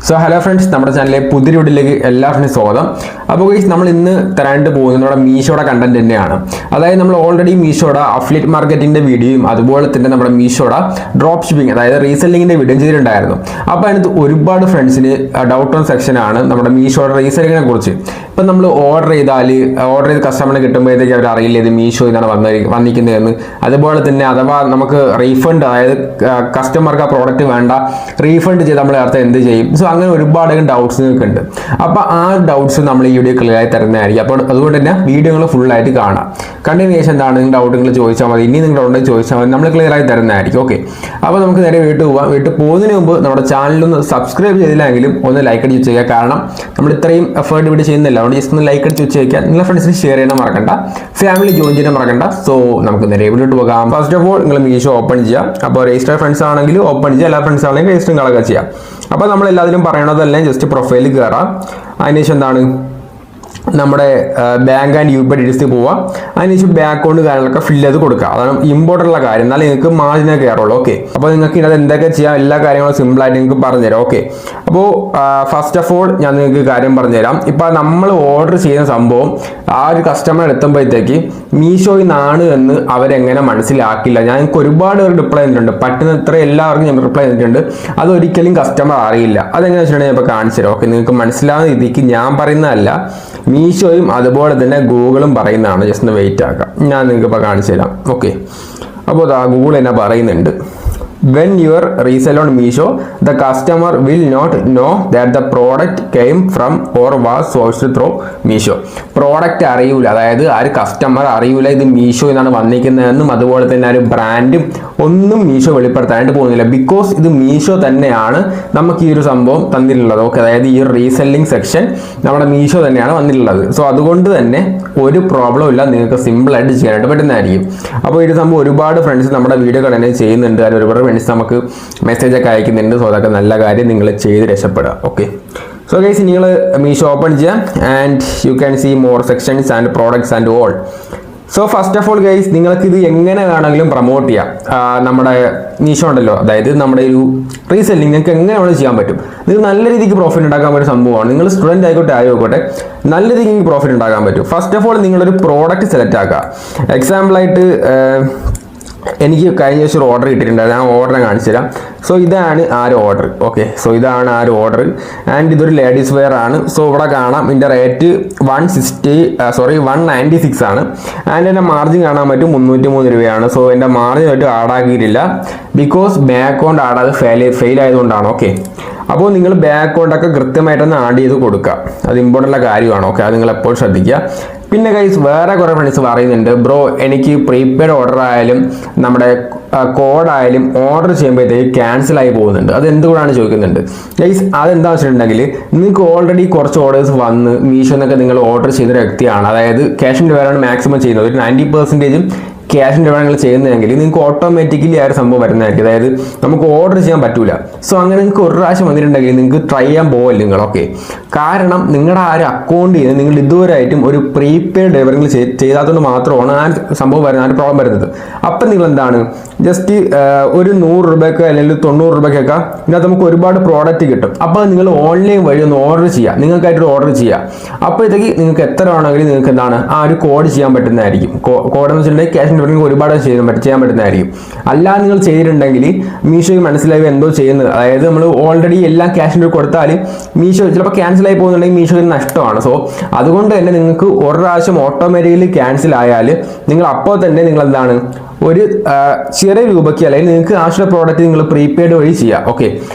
So hello friends, നമ്മുടെ ചാനലിലെ പുതിയ വീഡിയോയിലേക്ക് എല്ലാവർക്കും സ്വാഗതം. അപ്പോൾ ഗൈസ്, നമ്മൾ ഇന്ന് തരാണ്ട് പോകുന്നത് നമ്മുടെ മീഷോയുടെ കണ്ടന്റ് തന്നെയാണ്. അതായത് നമ്മൾ ഓൾറെഡി മീഷോയുടെ അഫിലിയേറ്റ് മാർക്കറ്റിന്റെ വീഡിയോയും അതുപോലെ തന്നെ നമ്മുടെ മീഷോയുടെ ഡ്രോപ്പ് ഷിപ്പിംഗ് അതായത് റീസെല്ലിങ്ങിന്റെ വീഡിയോ ചെയ്തിട്ടുണ്ടായിരുന്നു. അപ്പോൾ അതിനകത്ത് ഒരുപാട് ഫ്രണ്ട്സിന് ഡൗട്ട് ഓൺ സെക്ഷനാണ് നമ്മുടെ മീഷോയുടെ റീസെല്ലിങ്ങിനെ കുറിച്ച്. ഇപ്പം നമ്മൾ ഓർഡർ ചെയ്ത് കസ്റ്റമറിന് കിട്ടുമ്പോഴത്തേക്ക് അവർ അറിയില്ല ഇത് മീഷോ ഇതാണ് വന്നിരിക്കുന്നതെന്ന്. അതുപോലെ തന്നെ അഥവാ നമുക്ക് റീഫണ്ട്, അതായത് കസ്റ്റമർക്ക് ആ പ്രോഡക്റ്റ് വേണ്ട, റീഫണ്ട് ചെയ്ത് നമ്മൾ അടുത്ത എന്ത് ചെയ്യും? സോ അങ്ങനെ ഒരുപാട് ഡൗട്ട്സ് നിങ്ങൾക്ക് ഉണ്ട്. അപ്പോൾ ആ ഡൗട്ട്സ് നമ്മൾ ഈ വീഡിയോ ക്ലിയർ ആയി തരുന്നതായിരിക്കും. അപ്പോൾ അതുകൊണ്ട് തന്നെ വീഡിയോകൾ ഫുള്ളായിട്ട് കാണാം. കണ്ടതിന് ശേഷം എന്താണ് നിങ്ങൾ ഡൗട്ട് നിങ്ങൾ ചോദിച്ചാൽ മതി. ഇനി നിങ്ങൾ ഡൗട്ട് ചോദിച്ചാൽ മതി, നമ്മൾ ക്ലിയർ ആയി തരുന്നതായിരിക്കും. ഓക്കെ, അപ്പോൾ നമുക്ക് നേരെ വീട്ടിൽ പോകാം. വീട്ടിൽ പോകുന്നതിന് മുമ്പ് നമ്മുടെ ചാനലൊന്ന് സബ്സ്ക്രൈബ് ചെയ്തില്ലെങ്കിലും ഒന്ന് ലൈക്ക് അടിച്ച് ചെയ്യുക. കാരണം നമ്മൾ ഇത്രയും എഫേർട്ട് ഇവിടെ ചെയ്യുന്നില്ല, അതുകൊണ്ട് ജസ്റ്റ് ഒന്ന് ലൈക്ക് അടിച്ച് വെച്ചേക്കുക. നിങ്ങളുടെ ഫ്രണ്ട്സിന് ഷെയർ ചെയ്യാൻ മറക്കണ്ട, ഫാമിലി ജോയിൻ ചെയ്യാൻ മറക്കണ്ട. സോ നമുക്ക് നേരെ വീട്ടിലോട്ട് പോകാം. ഫസ്റ്റ് ഓഫ് ഓൾ നിങ്ങൾ മീഷോ ഓപ്പൺ ചെയ്യാം. അപ്പോൾ രജിസ്റ്റർ ഫ്രണ്ട്സ് ആണെങ്കിൽ ഓപ്പൺ ചെയ്യുക, എല്ലാ ഫ്രണ്ട്സ് ആണെങ്കിലും രജിസ്റ്ററും കളക ചെയ്യാം. അപ്പോൾ നമ്മൾ എല്ലാവരും പറയണതെല്ലാം ജസ്റ്റ് പ്രൊഫൈലിൽ കയറാം. അതിനുശേഷം എന്താണ് നമ്മുടെ ബാങ്ക് ആൻഡ് യു.പി. ഡീറ്റെയിൽസ് പോവാം. അതിനുശേഷം ബാങ്ക് അക്കൗണ്ട് കാര്യങ്ങളൊക്കെ ഫില്ല് ചെയ്ത് കൊടുക്കുക. അതാണ് ഇമ്പോർട്ടൻ്റ് ഉള്ള കാര്യം. എന്നാലും നിങ്ങൾക്ക് മാർജിനെ കയറുള്ളൂ. ഓക്കെ, അപ്പോൾ നിങ്ങൾക്ക് ഇതിനകത്ത് എന്തൊക്കെ ചെയ്യാം, എല്ലാ കാര്യങ്ങളും സിമ്പിളായിട്ട് നിങ്ങൾക്ക് പറഞ്ഞുതരാം. ഓക്കെ, അപ്പോൾ ഫസ്റ്റ് ഓഫ് ഓൾ ഞാൻ നിങ്ങൾക്ക് കാര്യം പറഞ്ഞുതരാം. ഇപ്പോൾ നമ്മൾ ഓർഡർ ചെയ്യുന്ന സംഭവം ആ ഒരു കസ്റ്റമർ എത്തുമ്പോഴത്തേക്ക് മീഷോയിൽ നിന്നാണ് എന്ന് അവരെങ്ങനെ മനസ്സിലാക്കില്ല. ഞാൻ നിങ്ങൾക്ക് ഒരുപാട് പേർ റിപ്ലൈ ചെയ്തിട്ടുണ്ട്, പറ്റുന്നത്ര എല്ലാവർക്കും ഞാൻ റിപ്ലൈ ചെയ്തിട്ടുണ്ട്. അതൊരിക്കലും കസ്റ്റമർ അറിയില്ല. അതെങ്ങനെ വെച്ചിട്ടുണ്ടെങ്കിൽ ഞാൻ ഇപ്പോൾ കാണിച്ചു തരാം. ഓക്കെ, നിങ്ങൾക്ക് മനസ്സിലാവുന്ന രീതിക്ക് ഞാൻ പറയുന്നതല്ല, മീഷോയും അതുപോലെ തന്നെ ഗൂഗിളും പറയുന്നതാണ്. ജസ്റ്റ് ഒന്ന് വെയിറ്റ് ആക്കാം, ഞാൻ നിങ്ങൾക്ക് ഇപ്പോൾ കാണിച്ചു തരാം. ഓക്കെ, അപ്പോൾ ഗൂഗിൾ എന്നെ പറയുന്നുണ്ട്, when you resell on Meesho, the customer will not know that the product came from or was sourced through Meesho. Product അറിയൂല, അതായത് ആ ഒരു കസ്റ്റമർ അറിയൂല ഇത് മീഷോ എന്നാണ് വന്നിരിക്കുന്നതെന്നും അതുപോലെ തന്നെ ആ ഒരു ബ്രാൻഡും ഒന്നും മീഷോ വെളിപ്പെടുത്താനായിട്ട് പോകുന്നില്ല. ബിക്കോസ് ഇത് മീഷോ തന്നെയാണ് നമുക്ക് ഈ ഒരു സംഭവം തന്നിട്ടുള്ളത്. ഓക്കെ, അതായത് ഈ ഒരു റീസെല്ലിംഗ് സെക്ഷൻ നമ്മുടെ മീഷോ തന്നെയാണ് വന്നിട്ടുള്ളത്. സോ അതുകൊണ്ട് തന്നെ ഒരു പ്രോബ്ലം ഇല്ല, നിങ്ങൾക്ക് സിമ്പിളായിട്ട് ചെയ്യാനായിട്ട് പറ്റുന്നതായിരിക്കും. അപ്പോൾ ഈ സംഭവം ഒരുപാട് ഫ്രണ്ട്സ് നമ്മുടെ വീഡിയോ തന്നെ ചെയ്യുന്നുണ്ട്. അതിൽ ഒരുപാട് ഫ്രണ്ട്സ് നമുക്ക് മെസ്സേജ് ഒക്കെ അയക്കുന്നുണ്ട്. സോ അതൊക്കെ നല്ല കാര്യം, നിങ്ങൾ ചെയ്ത് രക്ഷപ്പെടുക. ഓക്കെ, സോ ഗൈസ്, നിങ്ങൾ മീഷോ ഓപ്പൺ ചെയ്യാം and you can see more sections and products and all. So first of all guys, നിങ്ങൾക്ക് ഇത് എങ്ങനെ വേണമെങ്കിലും പ്രൊമോട്ട് ചെയ്യാം. നമ്മുടെ മീഷോ ഉണ്ടല്ലോ, അതായത് നമ്മുടെ ഒരു റീസെല്ലിംഗ് നിങ്ങൾക്ക് എങ്ങനെ വേണമെങ്കിലും ചെയ്യാൻ പറ്റും. നിങ്ങൾക്ക് നല്ല രീതിക്ക് പ്രോഫിറ്റ് ഉണ്ടാക്കാൻ പറ്റുന്ന സംഭവമാണ്. നിങ്ങൾ സ്റ്റുഡൻറ്റ് ആയിക്കോട്ടെ നല്ല രീതിക്ക് പ്രോഫിറ്റ് ഉണ്ടാക്കാൻ പറ്റും. ഫസ്റ്റ് ഓഫ് ഓൾ നിങ്ങളൊരു പ്രോഡക്റ്റ് സെലക്ട് ആക്കുക. എക്സാമ്പിളായിട്ട് എനിക്ക് കഴിഞ്ഞ ദിവസം ഒരു ഓർഡർ കിട്ടിയിട്ടുണ്ടായിരുന്നു. ആ ഓർഡർ കാണിച്ചു തരാം. സോ ഇതാണ് ആ ഒരു ഓർഡർ. ഓക്കെ, സോ ഇതാണ് ആ ഒരു ഓർഡർ ആൻഡ് ഇതൊരു ലേഡീസ് വെയർ ആണ്. സോ ഇവിടെ കാണാം ഇതിൻ്റെ റേറ്റ് 196 ആണ്. ആൻഡ് എൻ്റെ മാർജിൻ കാണാൻ പറ്റും 303 രൂപയാണ്. സോ എൻ്റെ മാർജിൻ ആയിട്ട് ആഡാക്കിയിട്ടില്ല, ബിക്കോസ് ബാങ്ക് അക്കൗണ്ട് ആടാതെ ഫെയിൽ ആയതുകൊണ്ടാണ്. ഓക്കെ, അപ്പോൾ നിങ്ങൾ ബാങ്ക് അക്കൗണ്ടൊക്കെ കൃത്യമായിട്ടൊന്ന് ആഡ് ചെയ്ത് കൊടുക്കുക. അത് ഇമ്പോർട്ടൻ്റ് കാര്യമാണ്. ഓക്കെ, അത് നിങ്ങൾ എപ്പോഴും ശ്രദ്ധിക്കുക. പിന്നെ ഗൈസ്, വേറെ കുറേ ഫ്രണ്ട്സ് പറയുന്നുണ്ട്, ബ്രോ എനിക്ക് പ്രീപെയ്ഡ് ഓർഡർ ആയാലും നമ്മുടെ കോഡായാലും ഓർഡർ ചെയ്യുമ്പോഴത്തേക്ക് ക്യാൻസൽ ആയി പോകുന്നുണ്ട്, അത് എന്തുകൊണ്ടാണ് ചോദിക്കുന്നുണ്ട്. ഗൈസ്, അതെന്താ വെച്ചിട്ടുണ്ടെങ്കിൽ നിങ്ങൾക്ക് ഓൾറെഡി കുറച്ച് ഓർഡേഴ്സ് വന്ന് മീഷോന്നൊക്കെ നിങ്ങൾ ഓർഡർ ചെയ്തൊരു വ്യക്തിയാണ്, അതായത് ക്യാഷ് ഓൺ ഡെലിവറിയാണ് മാക്സിമം ചെയ്യുന്നത്. ഒരു 90% ക്യാഷ് ഓൺ ഡെലിവറി നിങ്ങൾ ചെയ്യുന്നതെങ്കിൽ നിങ്ങൾക്ക് ഓട്ടോമാറ്റിക്കലി ആ ഒരു സംഭവം വരുന്നതായിരിക്കും. അതായത് നമുക്ക് ഓർഡർ ചെയ്യാൻ പറ്റൂല. സോ അങ്ങനെ നിങ്ങൾക്ക് ഒരു പ്രാവശ്യം വന്നിട്ടുണ്ടെങ്കിൽ നിങ്ങൾക്ക് ട്രൈ ചെയ്യാൻ പോകല്ല നിങ്ങൾ. ഓക്കെ, കാരണം നിങ്ങളുടെ ആ ഒരു അക്കൗണ്ടിൽ നിന്ന് നിങ്ങൾ ഇതുവരെയായിട്ടും ഒരു പ്രീപെയ്ഡ് ഡെലിവറി ചെയ്താത്തതുകൊണ്ട് മാത്രമാണ് ആ സംഭവം വരുന്നത്, ആ ഒരു പ്രോബ്ലം വരുന്നത്. അപ്പം നിങ്ങൾ എന്താണ് ജസ്റ്റ് ഒരു 100 രൂപയ്ക്ക് അല്ലെങ്കിൽ 90 രൂപയ്ക്കൊക്കെ ഇതിനകത്ത് നമുക്ക് ഒരുപാട് പ്രോഡക്റ്റ് കിട്ടും. അപ്പോൾ നിങ്ങൾ ഓൺലൈൻ വഴി ഒന്ന് ഓർഡർ ചെയ്യുക, നിങ്ങൾക്കായിട്ടൊരു ഓർഡർ ചെയ്യുക. അപ്പോഴത്തേക്ക് നിങ്ങൾക്ക് എത്ര വേണമെങ്കിലും നിങ്ങൾക്ക് എന്താണ് ആ ഒരു കോഡ് ചെയ്യാൻ പറ്റുന്നതായിരിക്കും. കോഡ് എന്ന് വെച്ചിട്ടുണ്ടെങ്കിൽ ക്യാഷ് ഒരുപാട് ചെയ്യാൻ പറ്റുന്നതായിരിക്കും. അല്ലാതെ നിങ്ങൾ ചെയ്തിട്ടുണ്ടെങ്കിൽ മീഷോയ്ക്ക് മനസ്സിലായി എന്തോ ചെയ്യുന്നത്, അതായത് നമ്മൾ ഓൾറെഡി എല്ലാം ക്യാഷിൻ്റെ കൊടുത്താൽ മീഷോ ചിലപ്പോൾ ക്യാൻസൽ ആയി പോകുന്നുണ്ടെങ്കിൽ മീഷോയിൽ നഷ്ടമാണ്. സോ അതുകൊണ്ട് തന്നെ നിങ്ങൾക്ക് ഒരു പ്രാവശ്യം ഓട്ടോമാറ്റിക്കലി ക്യാൻസൽ ആയാൽ നിങ്ങൾ അപ്പോൾ തന്നെ നിങ്ങൾ എന്താണ് ഒരു ചെറിയ രൂപയ്ക്ക് അല്ലെങ്കിൽ നിങ്ങൾക്ക് ആവശ്യമുള്ള പ്രോഡക്റ്റ് നിങ്ങൾ പ്രീപെയ്ഡ് വഴി ചെയ്യുക. ഓക്കെ,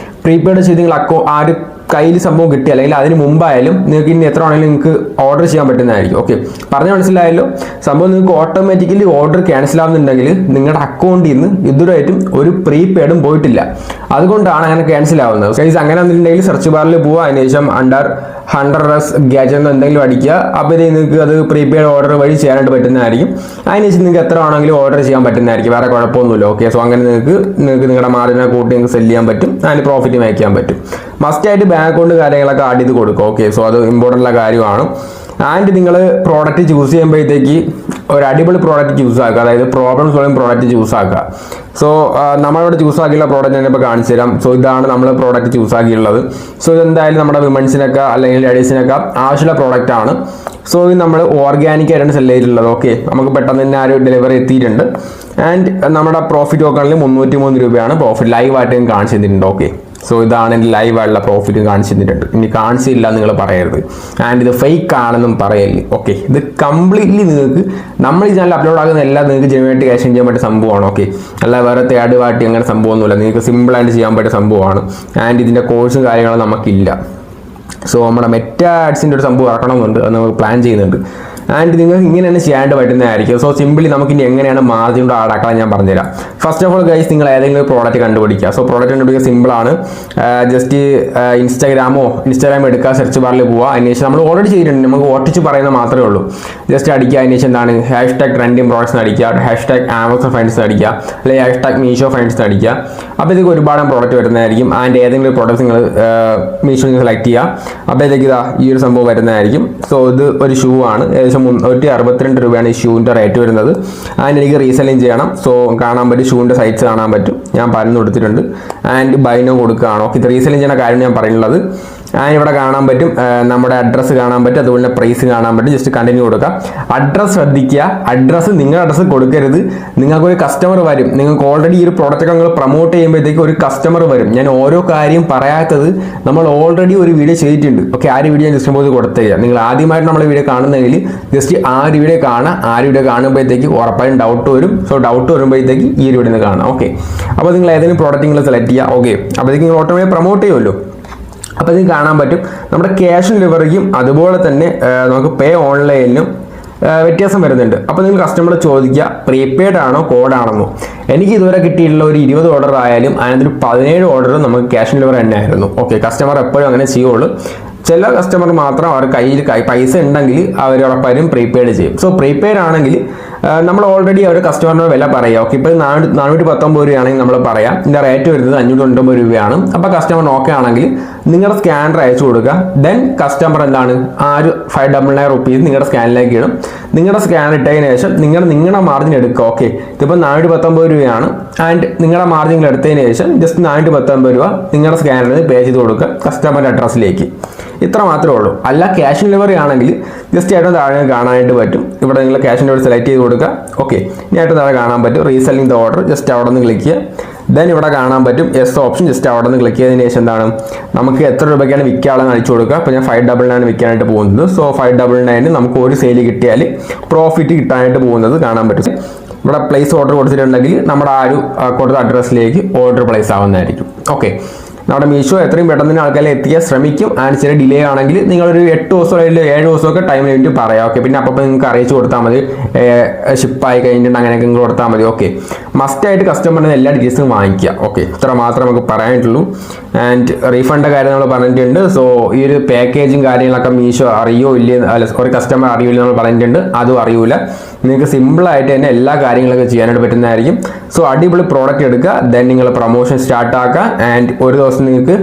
പ്രീപെയ്ഡ് ചെയ്ത് നിങ്ങൾ ആ ഒരു കയ്യിൽ സംഭവം കിട്ടി അല്ലെങ്കിൽ അതിന് മുമ്പായാലും നിങ്ങൾക്ക് ഇനി എത്ര ആണെങ്കിലും നിങ്ങൾക്ക് ഓർഡർ ചെയ്യാൻ പറ്റുന്നതായിരിക്കും. ഓക്കെ, പറഞ്ഞാൽ മനസ്സിലായല്ലോ. സംഭവം നിങ്ങൾക്ക് ഓട്ടോമാറ്റിക്കലി ഓർഡർ ക്യാൻസൽ ആവുന്നുണ്ടെങ്കിൽ നിങ്ങളുടെ അക്കൗണ്ടിൽ നിന്ന് ഇതുവരെയായിട്ടും ഒരു പ്രീപെയ്ഡും പോയിട്ടില്ല, അതുകൊണ്ടാണ് അങ്ങനെ ക്യാൻസൽ ആവുന്നത്. ഗൈസ്, അങ്ങനെ വന്നിട്ടുണ്ടെങ്കിൽ സെർച്ച് ബാറിൽ പോവുക, അതിനുശേഷം അണ്ടർ 100 ഗാജറ്റ് എന്തെങ്കിലും അടിക്കുക. അപ്പോൾ നിങ്ങൾക്ക് അത് പ്രീപെയ്ഡ് ഓർഡർ വഴി ചെയ്യാനായിട്ട് പറ്റുന്നതായിരിക്കും. അതിനുശേഷം നിങ്ങൾക്ക് എത്ര ആണെങ്കിലും ഓർഡർ ചെയ്യാൻ പറ്റുന്നതായിരിക്കും, വേറെ കുഴപ്പമൊന്നുമില്ല. ഓക്കെ, സോ അങ്ങനെ നിങ്ങൾക്ക് നിങ്ങളുടെ മാർജിനെ കൂട്ടി നിങ്ങൾക്ക് സെല് ചെയ്യാൻ പറ്റും, അതിന് പ്രോഫിറ്റ് മേക്ക് ചെയ്യാൻ പറ്റും. മസ്റ്റായിട്ട് ബാങ്ക് അക്കൗണ്ട് കാര്യങ്ങളൊക്കെ ആഡ് ചെയ്ത് കൊടുക്കുക. ഓക്കെ, സോ അത് ഇമ്പോർട്ടൻ്റ് ഉള്ള കാര്യമാണ്. ആൻഡ് നിങ്ങൾ പ്രോഡക്റ്റ് ചൂസ് ചെയ്യുമ്പോഴത്തേക്ക് ഒരു അടിപൊളി പ്രോഡക്റ്റ് ചൂസ് ആക്കുക, അതായത് പ്രോബ്ലം സോൾവിങ് പ്രോഡക്റ്റ് ചൂസ് ആക്കുക. സോ നമ്മളിവിടെ ചൂസ് ആക്കിയുള്ള പ്രോഡക്റ്റ് ഞാൻ ഇപ്പോൾ കാണിച്ചു തരാം. സോ ഇതാണ് നമ്മൾ പ്രോഡക്റ്റ് ചൂസ് ആക്കിയുള്ളത്. സോ ഇതെന്തായാലും നമ്മുടെ വിമൻസിനൊക്കെ അല്ലെങ്കിൽ ലേഡീസിനൊക്കെ ആവശ്യമുള്ള പ്രോഡക്റ്റ് ആണ്. സോ ഇത് നമ്മൾ ഓർഗാനിക് ആയിട്ടാണ് സെല് ചെയ്തിട്ടുള്ളത്. ഓക്കെ, നമുക്ക് പെട്ടെന്ന് തന്നെ ആ ഒരു ഡെലിവറി എത്തിയിട്ടുണ്ട്. ആൻഡ് നമ്മുടെ പ്രോഫിറ്റ് നോക്കുകയാണെങ്കിൽ 303 രൂപയാണ് പ്രോഫിറ്റ് ലൈവ് ആയിട്ട് ഞാൻ കാണിച്ചു തന്നിട്ടുണ്ട്. ഓക്കെ, സോ ഇതാണ് എൻ്റെ ലൈവ് ആയിട്ടുള്ള പ്രോഫിറ്റ് കാണിച്ചു തന്നിട്ടുണ്ട്. ഇനി കാണിച്ചില്ല നിങ്ങൾ പറയരുത്, ആൻഡ് ഇത് ഫേക്ക് ആണെന്നും പറയല്ലേ. ഓക്കെ, ഇത് കംപ്ലീറ്റ്ലി നിങ്ങൾക്ക് നമ്മൾ ഈ ചാനൽ അപ്ലോഡ് ആകുന്ന എല്ലാം നിങ്ങൾക്ക് ജെനുവായിട്ട് ക്യാഷ് ചെയ്യാൻ പറ്റിയ സംഭവമാണ്. ഓക്കെ, അല്ല വേറെ തേർഡ് പാർട്ടി അങ്ങനെ സംഭവമൊന്നുമില്ല, നിങ്ങൾക്ക് സിമ്പിളായിട്ട് ചെയ്യാൻ പറ്റിയ സംഭവമാണ്. ആൻഡ് ഇതിൻ്റെ കോഴ്സും കാര്യങ്ങളും നമുക്കില്ല. സോ നമ്മുടെ മെറ്റാ ആഡ്സിൻ്റെ ഒരു സംഭവം ഇറക്കണമെന്നുണ്ട്, അത് നമുക്ക് പ്ലാൻ ചെയ്യുന്നുണ്ട്. ആൻഡ് നിങ്ങൾക്ക് ഇങ്ങനെ തന്നെ ചെയ്യാണ്ട് പറ്റുന്നതായിരിക്കും. സോ സിമ്പിളി നമുക്ക് ഇനി എങ്ങനെയാണ് മാർജിൻ കൊണ്ട് ആടാക്കാൻ ഞാൻ പറഞ്ഞുതരാം. ഫസ്റ്റ് ഓഫ് ഓൾ ഗൈസ്, നിങ്ങൾ ഏതെങ്കിലും പ്രോഡക്റ്റ് കണ്ടുപിടിക്കുക. സോ പ്രോഡക്റ്റ് കണ്ടുപിടിക്കുക സിമ്പിളാണ്. ജസ്റ്റ് ഇൻസ്റ്റാഗ്രാം എടുക്കുക, സെർച്ച് ബാറിൽ പോവുക. അതിനുശേഷം നമ്മൾ ഓൾറെഡി ചെയ്തിട്ടുണ്ട്, നമുക്ക് ഓട്ടിച്ച് പറയുന്നത് മാത്രമേ ഉള്ളൂ. ജസ്റ്റ് അടിക്കുക, അതിനുശേഷം എന്താണ് #ട്രെൻഡിങ് പ്രോഡക്ട്സ് അടിക്കുക, #ആമസോൺ ഫൈൻഡ്സ് അടിക്കുക, അല്ലെങ്കിൽ #മീഷോ ഫൈൻഡ്സ് അടിക്കുക. അപ്പോൾ ഇതൊക്കെ ഒരുപാട് പ്രോഡക്റ്റ് വരുന്നതായിരിക്കും. ആൻഡ് ഏതെങ്കിലും പ്രോഡക്ട്സ് നിങ്ങൾ മീഷോ സെലക്ട് ചെയ്യുക. അപ്പോഴത്തേക്ക് ഇതാ ഈ ഒരു സംഭവം വരുന്നതായിരിക്കും. സോ ഇത് ഒരു ഷൂ ആണ്, ഏകദേശം 162 രൂപയാണ് ഈ ഷൂവിൻ്റെ റേറ്റ് വരുന്നത്. ആൻഡ് എനിക്ക് റീസെല്ലിങ് ചെയ്യണം. സോ കാണാൻ പറ്റും, ഷൂവിൻ്റെ സൈറ്റ്സ് കാണാൻ പറ്റും, ഞാൻ പറഞ്ഞു കൊടുത്തിട്ടുണ്ട്. ആൻഡ് ബൈനോ കൊടുക്കുകയാണ്. ഓക്കെ, ഇത് റീസെല്ലിങ് ചെയ്യുന്ന കാര്യം ഞാൻ പറയുന്നത്. ആൻഡ് ഇവിടെ കാണാൻ പറ്റും, നമ്മുടെ അഡ്രസ്സ് കാണാൻ പറ്റും, അതുപോലെ തന്നെ പ്രൈസ് കാണാൻ പറ്റും. ജസ്റ്റ് കണ്ടിന്യൂ കൊടുക്കുക. അഡ്രസ്സ് ശ്രദ്ധിക്കുക, നിങ്ങളുടെ അഡ്രസ്സ് കൊടുക്കരുത്. നിങ്ങൾക്കൊരു കസ്റ്റമർ വരും, നിങ്ങൾക്ക് ഓൾറെഡി ഈ ഒരു പ്രോഡക്റ്റൊക്കെ നിങ്ങൾ പ്രൊമോട്ട് ചെയ്യുമ്പോഴത്തേക്ക് ഒരു കസ്റ്റമർ വരും. ഞാൻ ഓരോ കാര്യം പറയാത്തത് നമ്മൾ ഓൾറെഡി ഒരു വീഡിയോ ചെയ്തിട്ടുണ്ട്. ഓക്കെ, ആ ഒരു വീഡിയോ ഞാൻ ജസ്റ്റ് പോയി കൊടുത്തുക. നിങ്ങൾ ആദ്യമായിട്ട് നമ്മൾ വീഡിയോ കാണുന്നതെങ്കിൽ ജസ്റ്റ് ആ ഒരു വീഡിയോ കാണാം. ആ ഒരു വീഡിയോ കാണുമ്പോഴത്തേക്ക് ഉറപ്പായും ഡൗട്ട് വരും. സോ ഡൗട്ട് വരുമ്പോഴത്തേക്ക് ഈ ഒരു വീഡിയോ കാണാം. ഓക്കെ, അപ്പോൾ നിങ്ങൾ ഏതെങ്കിലും പ്രോഡക്റ്റ് നിങ്ങൾ സെലക്ട് ചെയ്യുക. ഓക്കെ, അപ്പോഴത്തേക്ക് നിങ്ങൾ ഓട്ടോമാറ്റിക് പ്രൊമോട്ട് ചെയ്യുമല്ലോ. അപ്പോൾ ഇത് കാണാൻ പറ്റും നമ്മുടെ ക്യാഷ് ഓൺ ഡെലിവറിക്കും അതുപോലെ തന്നെ നമുക്ക് പേ ഓൺലൈനിലും വ്യത്യാസം വരുന്നുണ്ട്. അപ്പോൾ നിങ്ങൾ കസ്റ്റമർ ചോദിക്കുക പ്രീപെയ്ഡ് ആണോ കോഡാണെന്നോ. എനിക്ക് ഇതുവരെ കിട്ടിയിട്ടുള്ള ഒരു 20 ഓർഡർ ആയാലും അതിനൊരു 17 ഓർഡർ നമുക്ക് ക്യാഷ് ഓൺ ഡെലിവറി തന്നെ ആയിരുന്നു. ഓക്കെ, കസ്റ്റമർ എപ്പോഴും അങ്ങനെ ചെയ്യുള്ളൂ. ചില കസ്റ്റമർ മാത്രം അവർ കയ്യിൽ പൈസ ഉണ്ടെങ്കിൽ അവർ ഉറപ്പായും പ്രീപെയ്ഡ് ചെയ്യും. സോ പ്രീപെയ്ഡ് ആണെങ്കിൽ നമ്മൾ ഓൾറെഡി അവർ കസ്റ്റമറിന് വില പറയാം. ഓക്കെ, ഇപ്പോൾ 419 രൂപയാണെങ്കിൽ നമ്മൾ പറയാം ഇതിൻ്റെ റേറ്റ് വരുന്നത് 590 രൂപയാണ്. അപ്പോൾ കസ്റ്റമർ ഓക്കെ ആണെങ്കിൽ നിങ്ങളുടെ സ്കാനർ അയച്ചു കൊടുക്കുക. ദെൻ കസ്റ്റമർ എന്താണ് ആ ഒരു 599 റുപ്പീസ് നിങ്ങളുടെ സ്കാനിലേക്ക് ഇടും. നിങ്ങളുടെ സ്കാൻ ഇട്ടതിന് ശേഷം നിങ്ങളുടെ മാർജിൻ എടുക്കുക. ഓക്കെ, ഇതിപ്പോൾ 419 രൂപയാണ്. ആൻഡ് നിങ്ങളുടെ മാർജിൻ എടുത്തതിന് ശേഷം ജസ്റ്റ് 419 രൂപ നിങ്ങളുടെ സ്കാനറിൽ പേ ചെയ്ത് കൊടുക്കുക കസ്റ്റമറിൻ്റെ അഡ്രസ്സിലേക്ക്. ഇത്ര മാത്രമേ ഉള്ളൂ. അല്ല ക്യാഷ് ഓൺ ഡെലിവറി ആണെങ്കിൽ ജസ്റ്റ് ഏറ്റവും താഴെ കാണാനായിട്ട് പറ്റും. ഇവിടെ നിങ്ങൾ ക്യാഷ് ഓൺ ഡെലിവറി സെലക്ട് ചെയ്ത് കൊടുക്കുക. ഓക്കെ, ഇനി ഏറ്റവും താഴെ കാണാൻ പറ്റും റീസെല്ലിംഗ് ദ ഓർഡർ. ജസ്റ്റ് അവിടെ നിന്ന് ക്ലിക്ക് ചെയ്യുക. ദെൻ ഇവിടെ കാണാൻ പറ്റും യെസ് ഓപ്ഷൻ. ജസ്റ്റ് അവിടെ നിന്ന് ക്ലിക്ക് ചെയ്തതിന് ശേഷം എന്താണ് നമുക്ക് എത്ര രൂപയ്ക്കാണ് വിൽക്കാനുള്ളത് അടിച്ചു കൊടുക്കുക. അപ്പോൾ ഞാൻ 599 വിൽക്കാനായിട്ട് പോകുന്നത്. സോ 599 നമുക്ക് ഒരു സെയിൽ കിട്ടിയാൽ പ്രോഫിറ്റ് കിട്ടാനായിട്ട് പോകുന്നത് കാണാൻ പറ്റും. ഇവിടെ പ്ലേസ് ഓർഡർ കൊടുത്തിട്ടുണ്ടെങ്കിൽ നമ്മുടെ ആ ഒരു കൊടുത്ത അഡ്രസ്സിലേക്ക് ഓർഡർ പ്ലേസ് ആവുന്നതായിരിക്കും. ഓക്കെ, നമ്മുടെ മീഷോ എത്രയും പെട്ടെന്ന് ആൾക്കാരെ എത്തിക്കാൻ ശ്രമിക്കും. ആൻഡ് ചെറിയ ഡിലേ ആണെങ്കിൽ നിങ്ങളൊരു 8 ദിവസം അല്ലെങ്കിൽ 7 ദിവസമൊക്കെ ടൈം വേണ്ടി പറയാം. ഓക്കെ, പിന്നെ അപ്പോൾ നിങ്ങൾക്ക് അറിയിച്ചു കൊടുത്താൽ മതി, ഷിപ്പായി കഴിഞ്ഞിട്ടുണ്ട് അങ്ങനെയൊക്കെ നിങ്ങൾ കൊടുത്താൽ മതി. ഓക്കെ, മസ്റ്റായിട്ട് കസ്റ്റമറിന് എല്ലാ ഡീറ്റെയിൽസും വാങ്ങിക്കുക. ഓക്കെ, ഇത്ര മാത്രമേ നമുക്ക് പറയാനുള്ളൂ. ആൻഡ് റീഫണ്ട് കാര്യം നമ്മൾ പറഞ്ഞിട്ടുണ്ട്. സോ ഈ ഒരു പാക്കേജും കാര്യങ്ങളൊക്കെ മീഷോ അറിയോ ഇല്ലേ, അല്ല ഒരു കസ്റ്റമർ അറിയില്ല നമ്മൾ പറഞ്ഞിട്ടുണ്ട്, അതും അറിയൂല. നിങ്ങൾക്ക് സിമ്പിളായിട്ട് തന്നെ എല്ലാ കാര്യങ്ങളൊക്കെ ചെയ്യാനായിട്ട് പറ്റുന്നതായിരിക്കും. സോ അടിപൊളി പ്രോഡക്റ്റ് എടുക്കുക. ദെൻ നിങ്ങൾ പ്രൊമോഷൻ സ്റ്റാർട്ട് ആക്കുക. ആൻഡ് ഒരു ദിവസം നിങ്ങൾക്ക്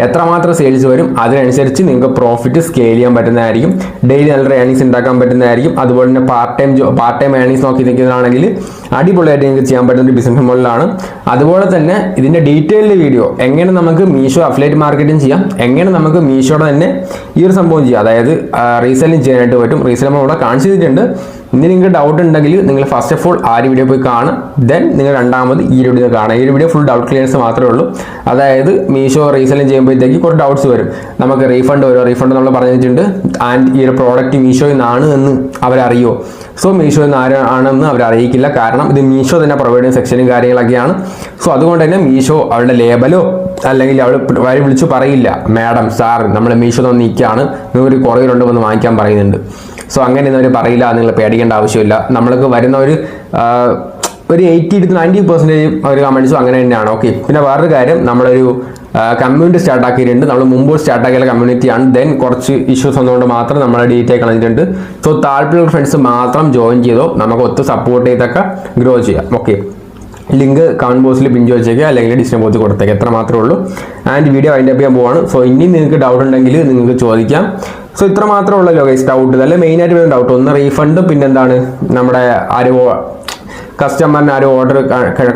എത്രമാത്രം സെയിൽസ് വരും അതിനനുസരിച്ച് നിങ്ങൾക്ക് പ്രോഫിറ്റ് സ്കെയിൽ ചെയ്യാൻ പറ്റുന്നതായിരിക്കും. ഡെയിലി നല്ല ഏർണിങ്സ് ഉണ്ടാക്കാൻ പറ്റുന്നതായിരിക്കും. അതുപോലെ തന്നെ പാർട്ട് ടൈം ഏർണിങ്സ് നോക്കി നിൽക്കുന്നതാണെങ്കിൽ അടിപൊളിയായിട്ട് നിങ്ങൾക്ക് ചെയ്യാൻ പറ്റുന്ന ഒരു ബിസിനസ് മോഡലാണ്. അതുപോലെ തന്നെ ഇതിൻ്റെ ഡീറ്റെയിൽഡ് വീഡിയോ എങ്ങനെ നമുക്ക് മീഷോ അഫിലിയേറ്റ് മാർക്കറ്റിംഗ് ചെയ്യാം, എങ്ങനെ നമുക്ക് മീഷോയുടെ തന്നെ ഈ ഒരു സംഭവം ചെയ്യാം, അതായത് റീസെല്ലിംഗ് ചെയ്യാനായിട്ട് പറ്റും. റീസെല്ലിംഗ് നമ്മൾ ഇവിടെ കാണിച്ചു തന്നിട്ടുണ്ട്. ഇനി നിങ്ങൾക്ക് ഡൗട്ട് ഉണ്ടെങ്കിൽ നിങ്ങൾ ഫസ്റ്റ് ഓഫ് ഓൾ ആ ഒരു വീഡിയോ പോയി കാണും. ദെൻ നിങ്ങൾ രണ്ടാമത് ഈ വീഡിയോ കാണാം. ഈ ഒരു വീഡിയോ ഫുൾ ഡൗട്ട് ക്ലിയർസ് മാത്രമേ ഉള്ളൂ. അതായത് മീഷോ റീസെല്ലിംഗ് ചെയ്യുമ്പോഴത്തേക്ക് കുറച്ച് ഡൗട്ട്സ് വരും. നമുക്ക് റീഫണ്ട് വരുമോ, റീഫണ്ട് നമ്മൾ പറഞ്ഞിട്ടുണ്ട്. ആൻഡ് ഈ ഒരു പ്രോഡക്റ്റ് മീഷോയിൽ നിന്നാണ് എന്ന് അവരറിയോ. സോ മീഷോയിൽ നിന്ന് ആരാണെന്ന് അവരറിയിക്കില്ല. കാരണം ഇത് മീഷോ തന്നെ പ്രൊവൈഡ് ചെയ്യുന്ന സെക്ഷനും കാര്യങ്ങളൊക്കെയാണ്. സോ അതുകൊണ്ട് തന്നെ മീഷോ അവരുടെ ലേബലോ അല്ലെങ്കിൽ അവൾ വരി വിളിച്ചു പറയില്ല മാഡം സാർ നമ്മൾ മീഷോ തന്നെ നിൽക്കുകയാണ്, നിങ്ങൾക്ക് ഒരു കുറവിലുണ്ട് വന്ന് വാങ്ങിക്കാൻ പറയുന്നുണ്ട്. സോ അങ്ങനെയൊന്നും അവർ പറയില്ല, നിങ്ങൾ പേടിക്കേണ്ട ആവശ്യമില്ല. നമ്മൾക്ക് വരുന്ന ഒരു 80 to 90% ഒരു കമൻസും അങ്ങനെ തന്നെയാണ്. ഓക്കെ, പിന്നെ വേറൊരു കാര്യം, നമ്മളൊരു കമ്മ്യൂണിറ്റി സ്റ്റാർട്ട് ആക്കിയിട്ടുണ്ട്. നമ്മൾ മുമ്പ് സ്റ്റാർട്ട് ആക്കിയ കമ്മ്യൂണിറ്റിയാണ്. ദെൻ കുറച്ച് ഇഷ്യൂസ് വന്നുകൊണ്ട് മാത്രം നമ്മൾ ഡീറ്റെയിൽ കളഞ്ഞിട്ടുണ്ട്. സോ താല്പര്യമുള്ള ഫ്രണ്ട്സ് മാത്രം ജോയിൻ ചെയ്തോ, നമുക്ക് ഒത്ത് സപ്പോർട്ട് ചെയ്തൊക്കെ ഗ്രോ ചെയ്യാം. ഓക്കെ, ലിങ്ക് കമന്റ് ബോക്സിൽ പിഞ്ച് വെച്ചേക്കുക, അല്ലെങ്കിൽ ഡിസ്ക്രിപ്ഷൻ ബോക്സിൽ കൊടുത്തേക്കുക. എത്ര മാത്രമേ ഉള്ളൂ. ആൻഡ് വീഡിയോ അതിൻ്റെ ചെയ്യാൻ പോവാണ്. സോ ഇനിയും നിങ്ങൾക്ക് ഡൗട്ട് ഉണ്ടെങ്കിൽ നിങ്ങൾക്ക് ചോദിക്കാം. സോ ഇത്ര മാത്രമേ ഉള്ളല്ലോ ഗൈസ് ഡൗട്ട്. അല്ല മെയിനായിട്ട് വരുന്ന ഡൗട്ട് ഒന്ന് റീഫണ്ട്, പിന്നെന്താണ് നമ്മുടെ കസ്റ്റമറിന് ഓർഡർ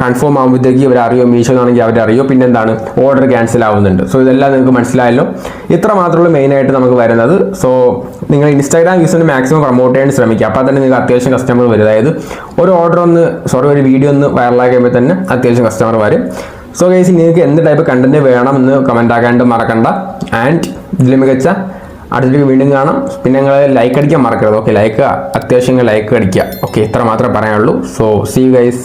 കൺഫേം ആകുമ്പോഴത്തേക്ക് ഇവർ അറിയോ, മീഷോ ആണെങ്കിൽ അവരറിയോ, പിന്നെന്താണ് ഓർഡർ ക്യാൻസൽ ആവുന്നുണ്ട്. സോ ഇതെല്ലാം നിങ്ങൾക്ക് മനസ്സിലായല്ലോ. ഇത്ര മാത്രമേ മെയിനായിട്ട് നമുക്ക് വരുന്നത്. സോ നിങ്ങൾ ഇൻസ്റ്റാഗ്രാം യൂസിന് മാക്സിമം പ്രൊമോട്ട് ചെയ്യാൻ ശ്രമിക്കുക. അപ്പോൾ തന്നെ നിങ്ങൾക്ക് അത്യാവശ്യം കസ്റ്റമർ വരും. അതായത് ഒരു വീഡിയോ ഒന്ന് വൈറലായി കഴിയുമ്പോൾ തന്നെ അത്യാവശ്യം കസ്റ്റമർ വരും. സോ ഗൈസ് നിങ്ങൾക്ക് എന്ത് ടൈപ്പ് കണ്ടന്റ് വേണമെന്ന് കമന്റ് ആക്കാണ്ട് മറക്കണ്ട. ആൻഡ് ഇതിൽ മികച്ച അടുത്തേക്ക് വീണ്ടും കാണാം. പിന്നെ നിങ്ങൾ ലൈക്ക് അടിക്കാൻ മറക്കരുത്. ഓക്കെ, അത്യാവശ്യം ലൈക്ക് അടിക്കുക. ഓക്കെ, ഇത്ര മാത്രമേ പറയാനുള്ളൂ. So see you guys.